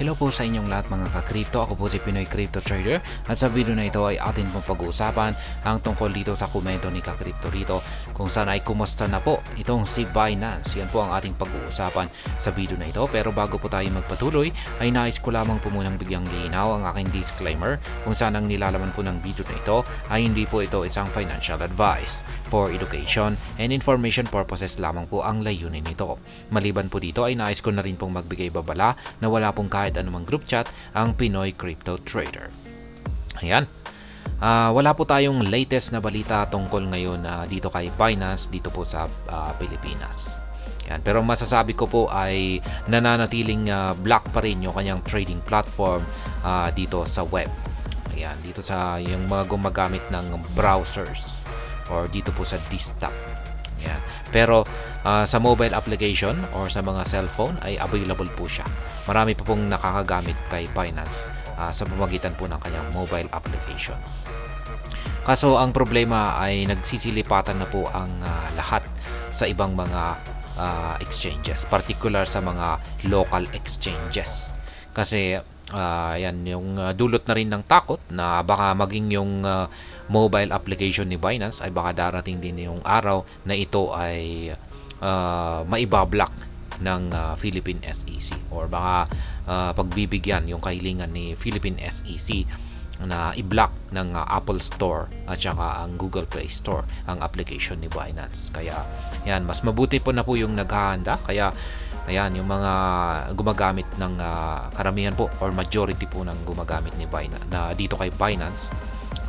Hello po sa inyong lahat mga ka-crypto. Ako po si Pinoy Crypto Trader at sa video na ito ay atin pong pag-uusapan ang tungkol dito sa komento ni ka-crypto rito kung saan ay kumusta na po itong si Binance. Yan po ang ating pag-uusapan sa video na ito. Pero bago po tayo magpatuloy ay nais ko lamang po munang bigyang linaw ang aking disclaimer kung saan ang nilalaman po ng video na ito ay hindi po ito isang financial advice. For education and information purposes lamang po ang layunin nito. Maliban po dito ay nais ko na rin pong magbigay babala na wala pong kahit anumang group chat ang Pinoy Crypto Trader. Ayan. Wala po tayong latest na balita tungkol ngayon dito kay Binance dito po sa Pilipinas. Ayan. Pero masasabi ko po ay nananatiling black pa rin yung kanyang trading platform dito sa web. Ayan. Dito sa yung mga gumagamit ng browsers or dito po sa desktop. Ayan. Pero sa mobile application or sa mga cellphone ay available po siya. Marami pa pong nakakagamit kay Binance sa pamamagitan po ng kanyang mobile application. Kaso ang problema ay nagsisilipatan na po ang lahat sa ibang mga exchanges, particular sa mga local exchanges. Kasi yan yung dulot na rin ng takot na baka maging yung mobile application ni Binance ay baka darating din yung araw na ito ay maibablock ng Philippine SEC or baka pagbibigyan yung kahilingan ni Philippine SEC na i-block ng Apple Store at saka ang Google Play Store ang application ni Binance. Kaya yan, mas mabuti po na po yung naghahanda. Kaya ayan, yung mga gumagamit ng karamihan po or majority po ng gumagamit ni Binance na dito kay Binance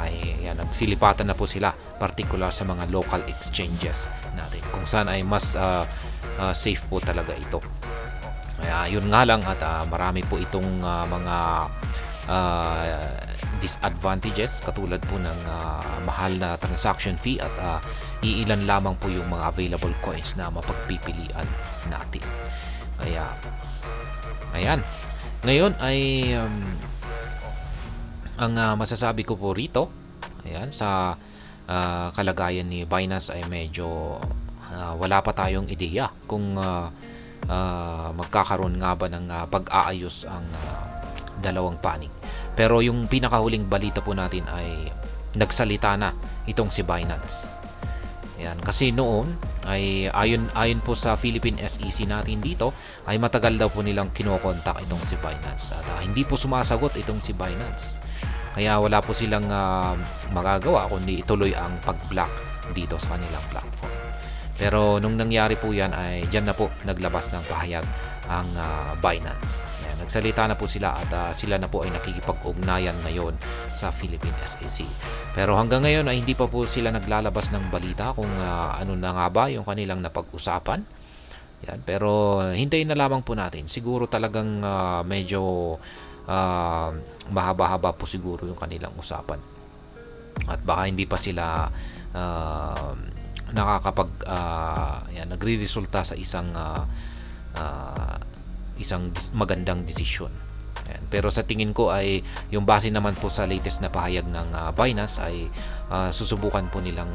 ay yan, nagsilipatan na po sila, particular sa mga local exchanges natin kung saan ay mas safe po talaga ito. Kaya yun nga lang at marami po itong mga disadvantages katulad po ng mahal na transaction fee at iilan lamang po yung mga available coins na mapagpipilian natin. Kaya ayan, ngayon ay ang masasabi ko po rito, ayan, sa kalagayan ni Binance ay medyo wala pa tayong ideya kung magkakaroon nga ba ng pag-aayos ang dalawang panig. Pero yung pinakahuling balita po natin ay nagsalita na itong si Binance. Ayan, kasi noon ay ayon po sa Philippine SEC natin dito ay matagal daw po nilang kinokontak itong si Binance at hindi po sumasagot itong si Binance. Kaya wala po silang magagawa kundi ituloy ang pag-block dito sa kanilang platform. Pero nung nangyari po yan ay dyan na po naglabas ng pahayag ang Binance. Ayan, nagsalita na po sila at sila na po ay nakikipag-ugnayan ngayon sa Philippine SEC. Pero hanggang ngayon ay hindi pa po sila naglalabas ng balita kung ano na nga ba yung kanilang napag-usapan. Ayan, pero hintayin na lamang po natin. Siguro talagang medyo mahaba-haba po siguro yung kanilang usapan. At baka hindi pa sila nagre-resulta sa isang magandang desisyon. Ayan. Pero sa tingin ko ay yung base naman po sa latest na pahayag ng Binance ay susubukan po nilang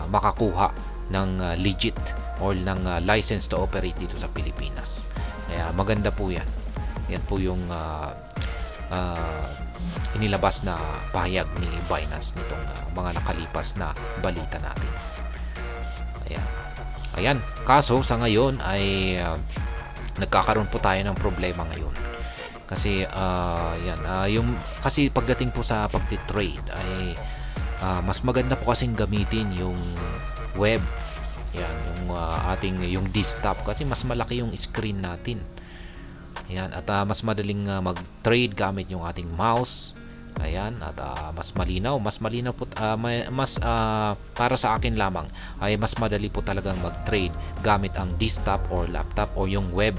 makakuha ng legit or ng license to operate dito sa Pilipinas. Kaya maganda po yan. Yan po yung inilabas na pahayag ni Binance nitong mga nakalipas na balita natin. Ayan. Kaso sa ngayon ay nagkakaroon po tayo ng problema ngayon. Kasi kasi pagdating po sa pagti-trade ay mas maganda po kasing gamitin yung web. Yan, yung desktop kasi mas malaki yung screen natin. Ayan, at mas madaling mag-trade gamit yung ating mouse. Ayan, at mas malinaw po para sa akin lamang ay mas madali po talagang mag-trade gamit ang desktop or laptop o yung web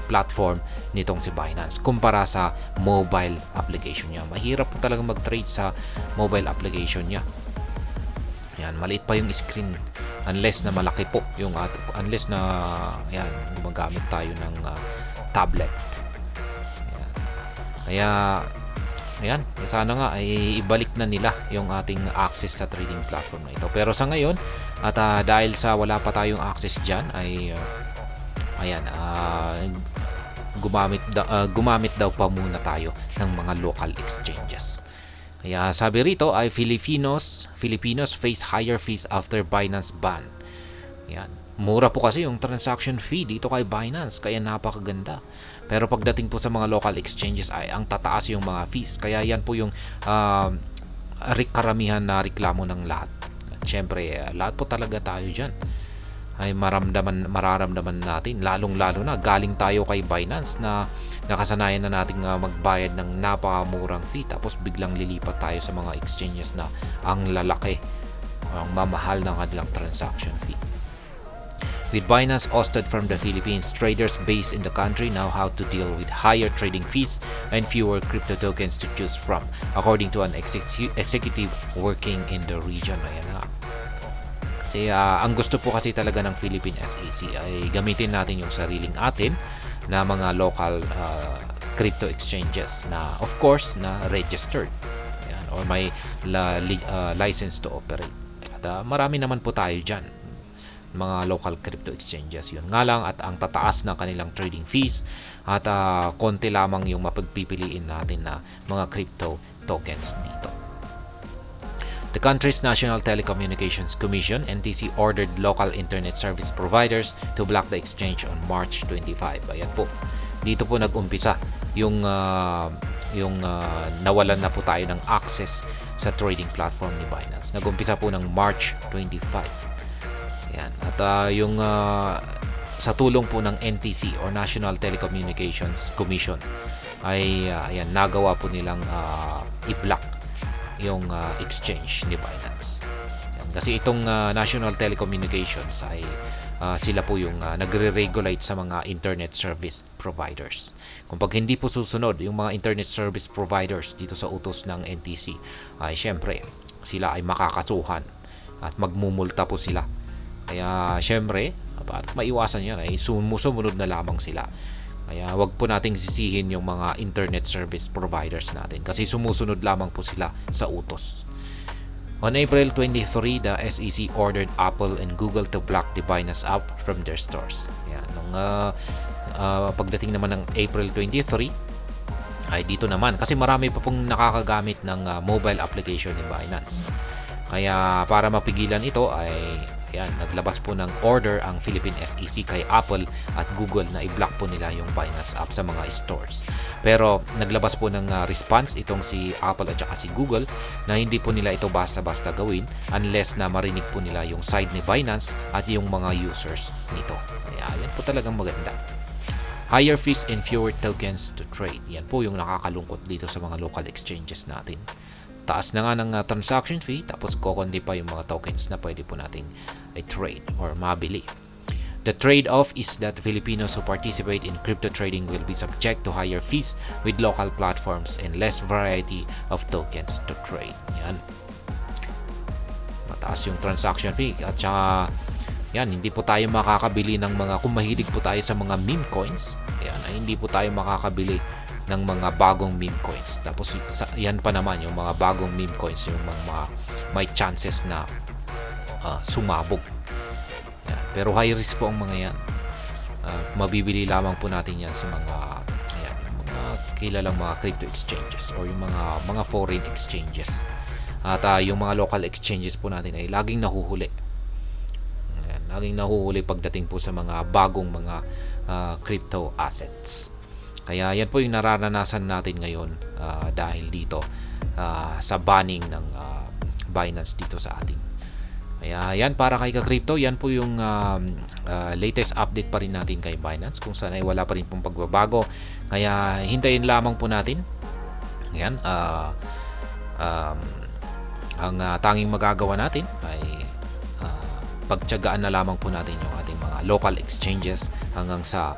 platform nitong si Binance kumpara sa mobile application niya. Mahirap po talagang mag-trade sa mobile application niya. Ayan, maliit pa yung screen unless na malaki po yung unless na ayan, gumagamit tayo ng tablet. Kaya ayan, sana nga ay ibalik na nila yung ating access sa trading platform na ito. Pero sa ngayon, at dahil sa wala pa tayong access dyan, ay ayan, gumamit daw pa muna tayo ng mga local exchanges. Kaya sabi rito ay Filipinos face higher fees after Binance ban. Yan. Mura po kasi yung transaction fee dito kay Binance, kaya napakaganda. Pero pagdating po sa mga local exchanges ay ang tataas yung mga fees. Kaya yan po yung karamihan na reklamo ng lahat. At syempre, lahat po talaga tayo dyan ay mararamdaman natin, lalong-lalo na galing tayo kay Binance na nakasanayan na nating magbayad ng napakamurang fee, tapos biglang lilipat tayo sa mga exchanges na ang lalaki, ang mamahal ng kanilang transaction fee. With Binance ousted from the Philippines, traders based in the country now have to deal with higher trading fees and fewer crypto tokens to choose from, according to an executive working in the region. Ayan na. Kasi ang gusto po kasi talaga ng Philippine SEC ay gamitin natin yung sariling atin na mga local crypto exchanges na of course na registered. Ayan, or may license to operate. At marami naman po tayo dyan, mga local crypto exchanges. Yun nga lang, at ang tataas ng kanilang trading fees at konti lamang yung mapagpipiliin natin na mga crypto tokens dito. The country's National Telecommunications Commission, NTC, ordered local internet service providers to block the exchange on March 25. Ayan po. Dito po nag-umpisa yung nawalan na po tayo ng access sa trading platform ni Binance. Nag-umpisa po ng March 25. Ayan. At sa tulong po ng NTC or National Telecommunications Commission ay ayan, nagawa po nilang i-block yung exchange ni Binance. Yan. Kasi itong National Telecommunications ay sila po yung nagre-regulate sa mga internet service providers. Kung pag hindi po susunod yung mga internet service providers dito sa utos ng NTC, ay syempre sila ay makakasuhan at magmumulta po sila. Kaya syempre, para maiwasan yan ay sumusunod na lamang sila. Kaya wag po nating sisihin yung mga internet service providers natin kasi sumusunod lamang po sila sa utos. On April 23, the SEC ordered Apple and Google to block the Binance app from their stores. Yan. Nung pagdating naman ng April 23, ay dito naman kasi marami pa pong nakakagamit ng mobile application ni Binance. Kaya para mapigilan ito ay yan, naglabas po ng order ang Philippine SEC kay Apple at Google na i-block po nila yung Binance app sa mga stores. Pero naglabas po ng response itong si Apple at saka si Google na hindi po nila ito basta-basta gawin unless na marinig po nila yung side ni Binance at yung mga users nito. Kaya yan po talagang maganda. Higher fees and fewer tokens to trade. Yan po yung nakakalungkot dito sa mga local exchanges natin. Taas na nga ng transaction fee, tapos kokonti pa yung mga tokens na pwede po nating i-trade or mabili. The trade-off is that Filipinos who participate in crypto trading will be subject to higher fees with local platforms and less variety of tokens to trade. Yan. Mataas yung transaction fee at saka yan, hindi po tayo makakabili ng mga, kung mahilig po tayo sa mga meme coins, yan, ay hindi po tayo makakabili ng mga bagong meme coins. Tapos yan pa naman yung mga bagong meme coins, yung mga may chances na sumabog. Yan. Pero high risk po ang mga yan. Mabibili lamang po natin yan sa mga yan, yung mga kilalang mga crypto exchanges or yung mga foreign exchanges. At yung mga local exchanges po natin ay laging nahuhuli. Yan, laging nahuhuli pagdating po sa mga bagong mga crypto assets. Kaya yan po yung nararanasan natin ngayon dahil dito sa banning ng Binance dito sa atin. Kaya yan, para kay Ka-Crypto, yan po yung latest update pa rin natin kay Binance, kung saan ay wala pa rin pong pagbabago. Kaya hintayin lamang po natin. Yan, ang tanging magagawa natin ay pagtiyagaan na lamang po natin yung ating mga local exchanges hanggang sa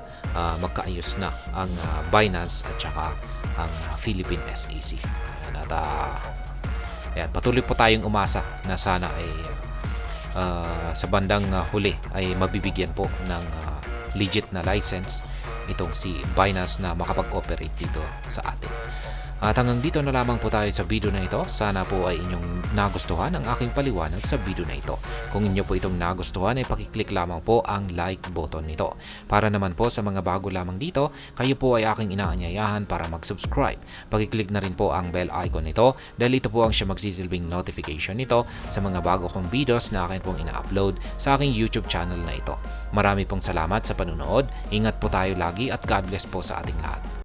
magkaayos na ang Binance at saka ang Philippine SEC. At ayan, patuloy po tayong umasa na sana ay sa bandang huli ay mabibigyan po ng legit na license itong si Binance na makapag-operate dito sa atin. At hanggang dito na lamang po tayo sa video na ito. Sana po ay inyong nagustuhan ang aking paliwanag sa video na ito. Kung inyo po itong nagustuhan ay pakiclick lamang po ang like button nito. Para naman po sa mga bago lamang dito, kayo po ay aking inaanyayahan para mag-subscribe. Pakiclick na rin po ang bell icon nito dahil ito po ang siya magsisilbing notification nito sa mga bago kong videos na akin pong ina-upload sa aking YouTube channel na ito. Marami pong salamat sa panunood. Ingat po tayo lagi at God bless po sa ating lahat.